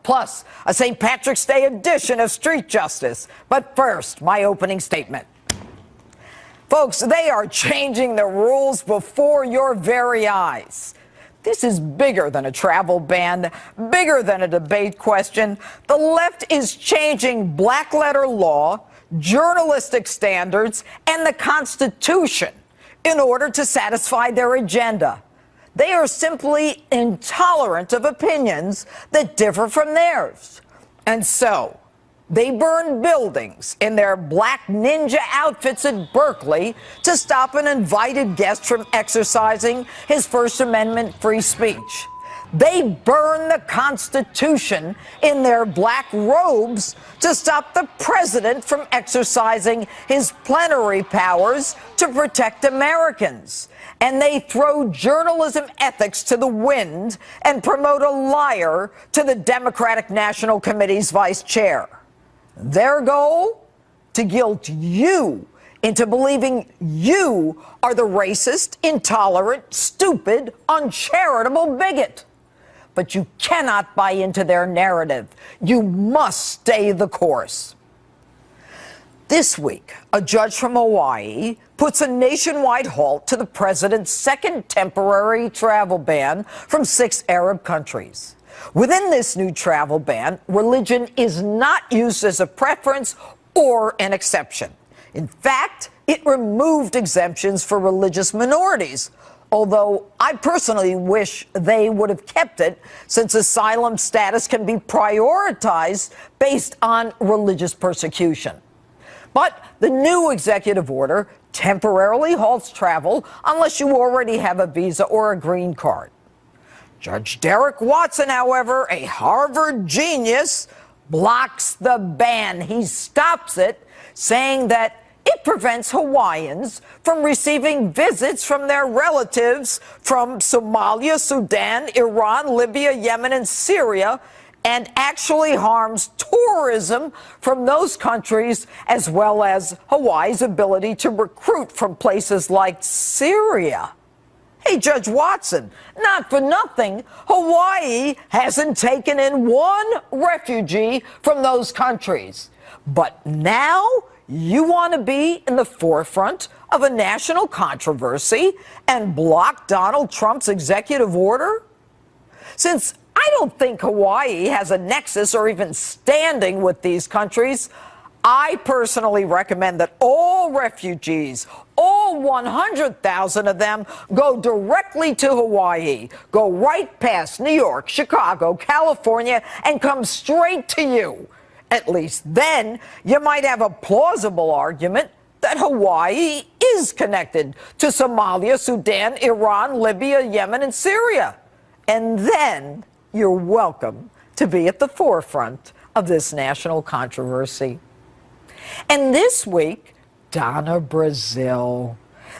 Plus, a St. Patrick's Day edition of Street Justice. But first, my opening statement. Folks, they are changing the rules before your very eyes. This is bigger than a travel ban, bigger than a debate question. The left is changing black letter law, journalistic standards, and the Constitution in order to satisfy their agenda. They are simply intolerant of opinions that differ from theirs. And so, they burn buildings in their black ninja outfits at Berkeley to stop an invited guest from exercising his First Amendment free speech. They burn the Constitution in their black robes to stop the president from exercising his plenary powers to protect Americans. And they throw journalism ethics to the wind and promote a liar to the Democratic National Committee's vice chair. Their goal? To guilt you into believing you are the racist, intolerant, stupid, uncharitable bigot. But you cannot buy into their narrative. You must stay the course. This week, a judge from Hawaii puts a nationwide halt to the president's second temporary travel ban from 6 Arab countries. Within this new travel ban, religion is not used as a preference or an exception. In fact, it removed exemptions for religious minorities, although I personally wish they would have kept it, since asylum status can be prioritized based on religious persecution. But the new executive order temporarily halts travel unless you already have a visa or a green card. Judge Derrick Watson, however, a Harvard genius, blocks the ban. He stops it, saying that it prevents Hawaiians from receiving visits from their relatives from Somalia, Sudan, Iran, Libya, Yemen, and Syria, and actually harms tourism from those countries, as well as Hawaii's ability to recruit from places like Syria. Hey, Judge Watson, not for nothing, Hawaii hasn't taken in one refugee from those countries. But now you want to be in the forefront of a national controversy and block Donald Trump's executive order? Since I don't think Hawaii has a nexus or even standing with these countries, I personally recommend that all refugees, all 100,000 of them, go directly to Hawaii, go right past New York, Chicago, California, and come straight to you. At least then you might have a plausible argument that Hawaii is connected to Somalia, Sudan, Iran, Libya, Yemen, and Syria. And then you're welcome to be at the forefront of this national controversy. And this week, Donna Brazile,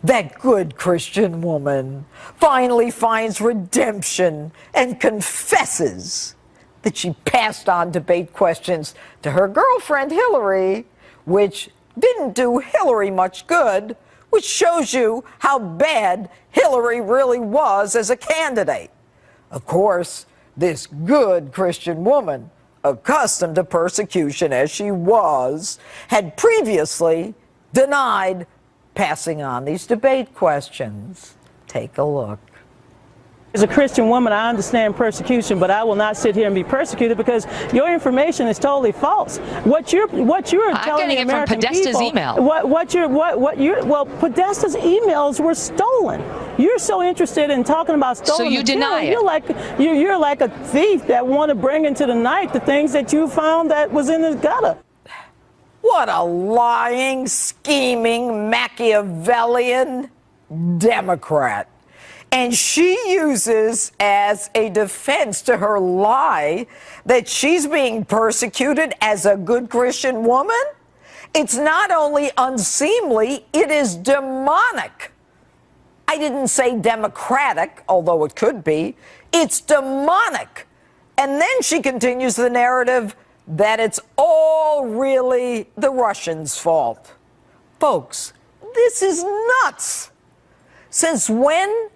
that good Christian woman, finally finds redemption and confesses that she passed on debate questions to her girlfriend Hillary, which didn't do Hillary much good, which shows you how bad Hillary really was as a candidate. Of course, this good Christian woman, accustomed to persecution as she was, had previously denied passing on these debate questions. Take a look. As a Christian woman, I understand persecution, but I will not sit here and be persecuted because your information is totally false. What you're telling the American people, well, Podesta's emails were stolen. You're so interested in talking about stolen. So you material. deny it. You're like a thief that want to bring into the night the things that you found that was in the gutter. What a lying, scheming, Machiavellian Democrat. And she uses as a defense to her lie that she's being persecuted as a good Christian woman. It's not only unseemly, it is demonic. I didn't say democratic, although it could be. It's demonic. And then she continues the narrative that it's all really the Russians' fault. Folks, this is nuts. Since when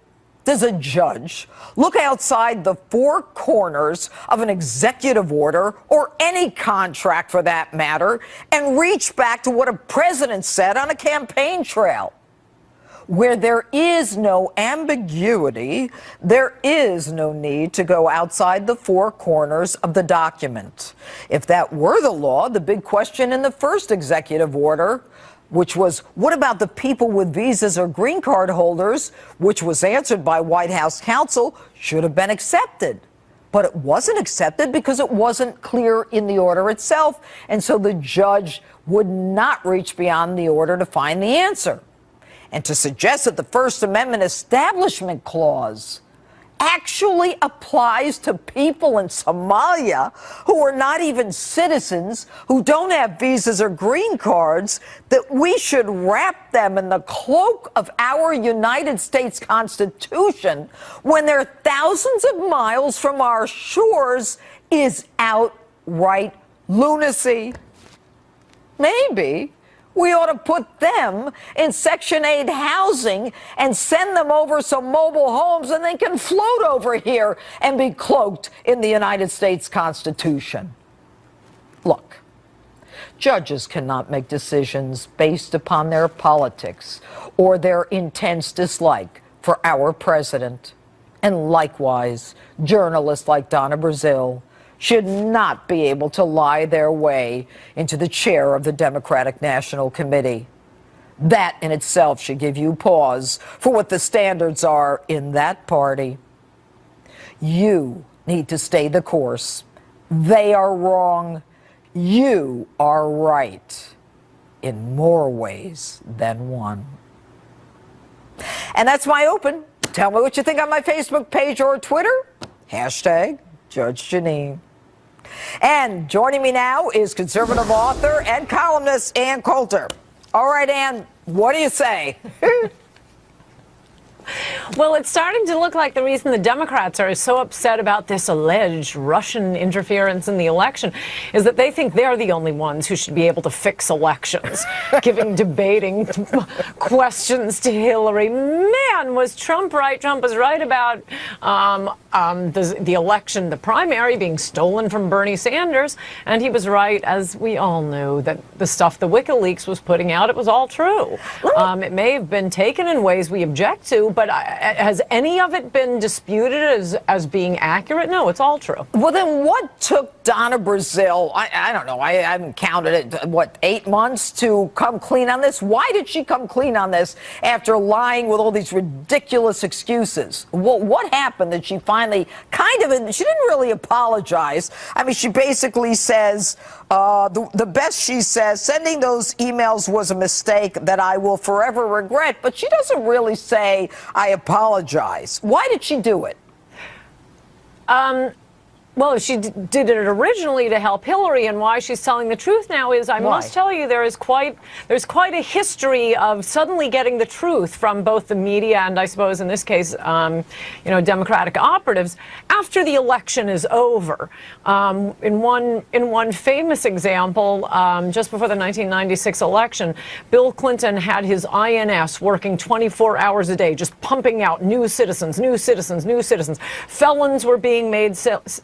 does a judge look outside the four corners of an executive order, or any contract for that matter, and reach back to what a president said on a campaign trail? Where there is no ambiguity, there is no need to go outside the four corners of the document. If that were the law, the big question in the first executive order, which was, what about the people with visas or green card holders, which was answered by White House counsel, should have been accepted. But it wasn't accepted because it wasn't clear in the order itself, and so the judge would not reach beyond the order to find the answer. And to suggest that the First Amendment Establishment Clause actually applies to people in Somalia who are not even citizens, who don't have visas or green cards, that we should wrap them in the cloak of our United States Constitution when they're thousands of miles from our shores, is outright lunacy. Maybe we ought to put them in Section 8 housing and send them over some mobile homes, and they can float over here and be cloaked in the United States Constitution. Look, judges cannot make decisions based upon their politics or their intense dislike for our president. And likewise, journalists like Donna Brazile should not be able to lie their way into the chair of the Democratic National Committee. That in itself should give you pause for what the standards are in that party. You need to stay the course. They are wrong. You are right in more ways than one. And that's my open. Tell me what you think on my Facebook page or Twitter. Hashtag Judge Jeanine. And joining me now is conservative author and columnist Ann Coulter. All right, Ann, what do you say? Well, it's starting to look like the reason the Democrats are so upset about this alleged Russian interference in the election is that they think they're the only ones who should be able to fix elections, giving debating questions to Hillary. Man, was Trump right? Trump was right about the election, the primary being stolen from Bernie Sanders, and he was right, as we all knew, that the stuff the WikiLeaks was putting out, it was all true. It may have been taken in ways we object to, but has any of it been disputed as being accurate? No, it's all true. Well, then what took Donna Brazile, I don't know, I haven't counted it, what, 8 months to come clean on this? Why did she come clean on this after lying with all these ridiculous excuses? Well, what happened that she finally she didn't really apologize. I mean, she basically says, the best she says, sending those emails was a mistake that I will forever regret, but she doesn't really say, I apologize. Why did she do it? Well, she did it originally to help Hillary, and why she's telling the truth now is, I must tell you, there's quite a history of suddenly getting the truth from both the media and, I suppose in this case, Democratic operatives after the election is over. In one famous example, just before the 1996 election, Bill Clinton had his INS working 24 hours a day, just pumping out new citizens. Felons were being made citizens.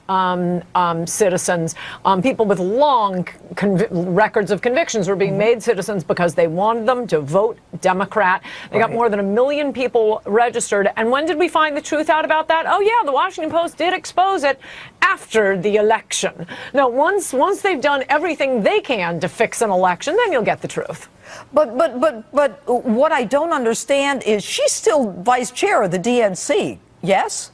People with long records of convictions were being made citizens because they wanted them to vote Democrat. They got more than 1 million people registered. And when did we find the truth out about that? Oh, yeah, the Washington Post did expose it after the election. Now, once they've done everything they can to fix an election, then you'll get the truth. But what I don't understand is she's still vice chair of the DNC, yes?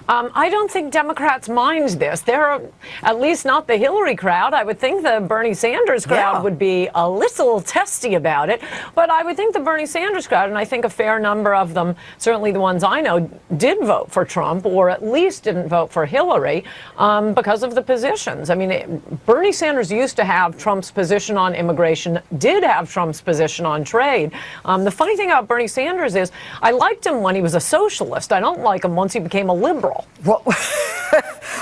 I don't think Democrats mind this. They're at least not the Hillary crowd. I would think the Bernie Sanders crowd would be a little testy about it. But I would think the Bernie Sanders crowd, and I think a fair number of them, certainly the ones I know, did vote for Trump, or at least didn't vote for Hillary because of the positions. I mean, Bernie Sanders used to have Trump's position on immigration, did have Trump's position on trade. The funny thing about Bernie Sanders is I liked him when he was a socialist. I don't like him once he became a liberal. Well,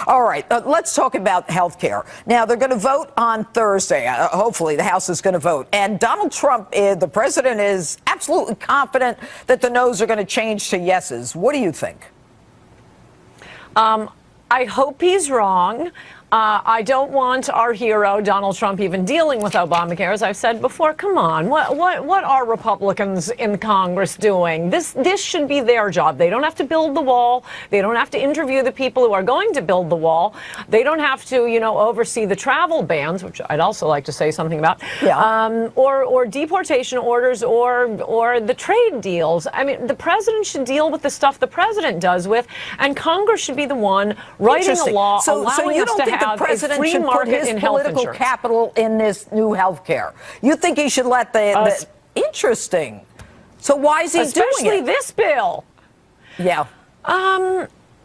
all right, let's talk about health care. Now, they're going to vote on Thursday. Hopefully, the House is going to vote. And Donald Trump, the president, is absolutely absolutely confident that the no's are going to change to yeses. What do you think? I hope he's wrong. I don't want our hero, Donald Trump, even dealing with Obamacare. As I've said before, come on, what are Republicans in Congress doing? This should be their job. They don't have to build the wall. They don't have to interview the people who are going to build the wall. They don't have to, oversee the travel bans, which I'd also like to say something about, or deportation orders or the trade deals. I mean, the president should deal with the stuff the president does with, and Congress should be the one writing a law allowing us to have the president should put his political capital in this new health care. You think he should let the interesting. So why is he doing it? Especially this bill. Yeah.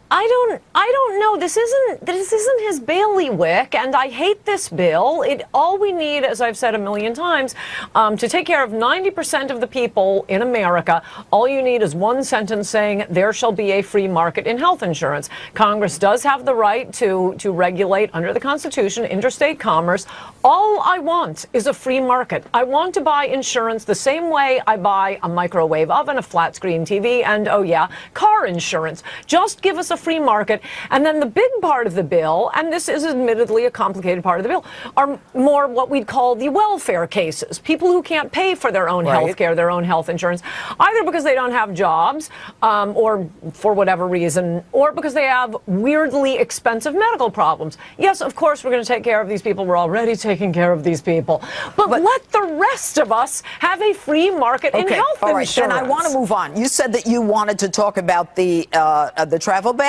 I don't know. This isn't his bailiwick, and I hate this bill. All we need, as I've said a million times, to take care of 90% of the people in America, all you need is one sentence saying there shall be a free market in health insurance. Congress does have the right to regulate under the Constitution interstate commerce. All I want is a free market. I want to buy insurance the same way I buy a microwave oven, a flat screen TV, and car insurance. Just give us a free market. And then the big part of the bill, and this is admittedly a complicated part of the bill, are more what we'd call the welfare cases. People who can't pay for their own health care, their own health insurance, either because they don't have jobs or for whatever reason, or because they have weirdly expensive medical problems. Yes, of course, we're going to take care of these people. We're already taking care of these people. But let the rest of us have a free market in health insurance. Then I want to move on. You said that you wanted to talk about the travel ban.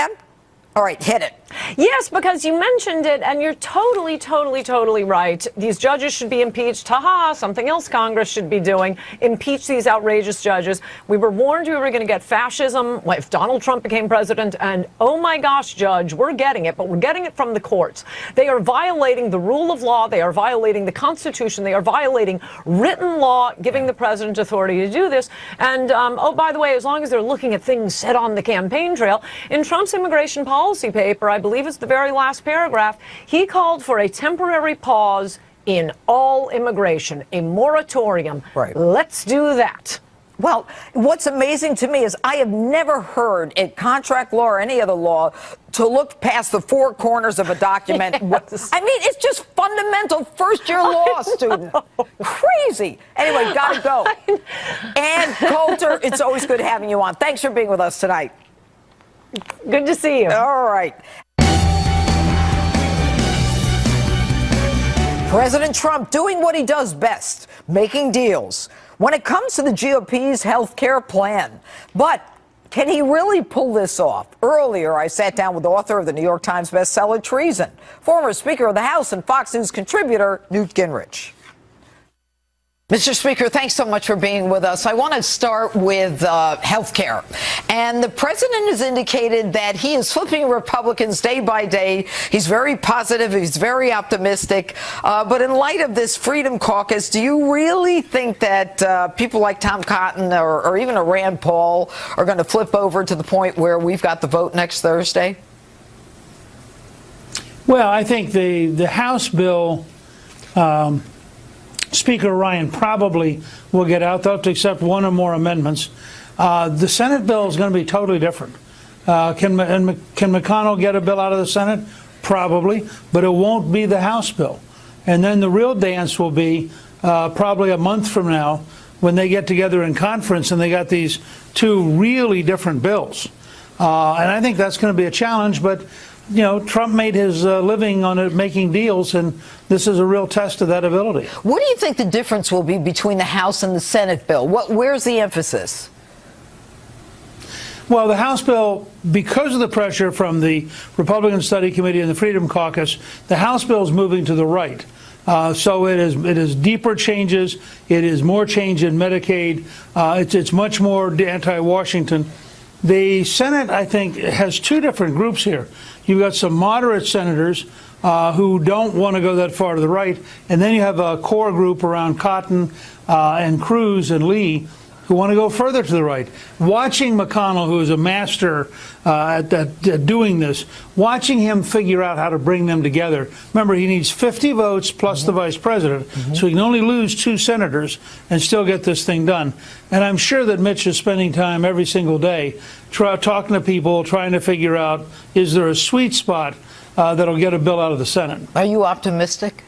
All right, hit it. Yes, because you mentioned it, and you're totally right. These judges should be impeached. Ha-ha, something else Congress should be doing. Impeach these outrageous judges. We were warned we were going to get fascism if Donald Trump became president, and oh my gosh, Judge, we're getting it, but we're getting it from the courts. They are violating the rule of law. They are violating the Constitution. They are violating written law, giving the president authority to do this. And, oh, by the way, as long as they're looking at things said on the campaign trail, in Trump's immigration policy paper, I believe it's the very last paragraph, he called for a temporary pause in all immigration, a moratorium. Right. Let's do that. Well, what's amazing to me is I have never heard in contract law or any other law to look past the four corners of a document. Yes. I mean, it's just fundamental first-year law student. Crazy. Anyway, gotta go. Ann Coulter, it's always good having you on. Thanks for being with us tonight. Good to see you. All right. President Trump doing what he does best, making deals when it comes to the GOP's health care plan. But can he really pull this off? Earlier, I sat down with author of the New York Times bestseller Treason, former Speaker of the House and Fox News contributor Newt Gingrich. Mr. Speaker, thanks so much for being with us. I want to start with health care. And the president has indicated that he is flipping Republicans day by day. He's very positive. He's very optimistic. But in light of this Freedom Caucus, do you really think that people like Tom Cotton or even a Rand Paul are going to flip over to the point where we've got the vote next Thursday? Well, I think the House bill, Speaker Ryan probably will get out. They'll have to accept one or more amendments. The Senate bill is going to be totally different. Can McConnell get a bill out of the Senate? Probably, but it won't be the House bill. And then the real dance will be probably a month from now when they get together in conference and they got these two really different bills. And I think that's going to be a challenge, but you know, Trump made his living on it, making deals, and this is a real test of that ability. What do you think the difference will be between the House and the Senate bill? Where's the emphasis? Well, the House bill, because of the pressure from the Republican Study Committee and the Freedom Caucus, the House bill is moving to the right. So it is deeper changes. It is more change in Medicaid. It's much more anti-Washington. The Senate, I think, has two different groups here. You've got some moderate senators who don't want to go that far to the right, and then you have a core group around Cotton and Cruz and Lee who want to go further to the right. Watching McConnell, who is a master at doing this, watching him figure out how to bring them together. Remember, he needs 50 votes plus the vice president, so he can only lose 2 senators and still get this thing done. And I'm sure that Mitch is spending time every single day talking to people, trying to figure out, is there a sweet spot that'll get a bill out of the Senate. Are you optimistic?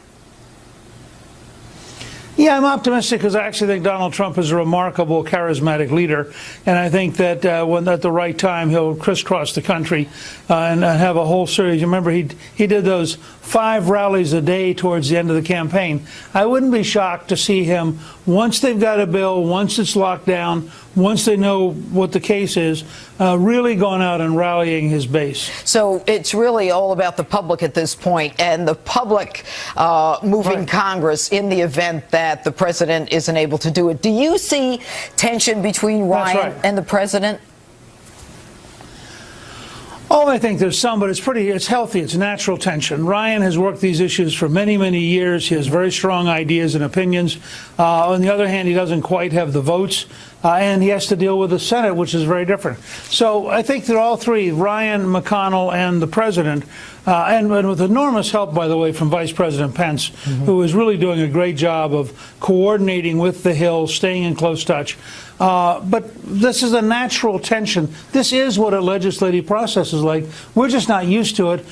Yeah, I'm optimistic because I actually think Donald Trump is a remarkable, charismatic leader. And I think that when at the right time, he'll crisscross the country and have a whole series. Remember, he did those 5 rallies a day towards the end of the campaign. I wouldn't be shocked to see him, once they've got a bill, once it's locked down, once they know what the case is, really going out and rallying his base. So it's really all about the public at this point, and the public moving Congress in the event that the president isn't able to do it. Do you see tension between Ryan and the president? Oh, I think there's some, but it's healthy. It's natural tension. Ryan has worked these issues for many, many years. He has very strong ideas and opinions. On the other hand, he doesn't quite have the votes, and he has to deal with the Senate, which is very different. So I think that all three, Ryan, McConnell, and the president, and with enormous help, by the way, from Vice President Pence, who is really doing a great job of coordinating with the Hill, staying in close touch. But this is a natural tension. This is what a legislative process is like. We're just not used to it.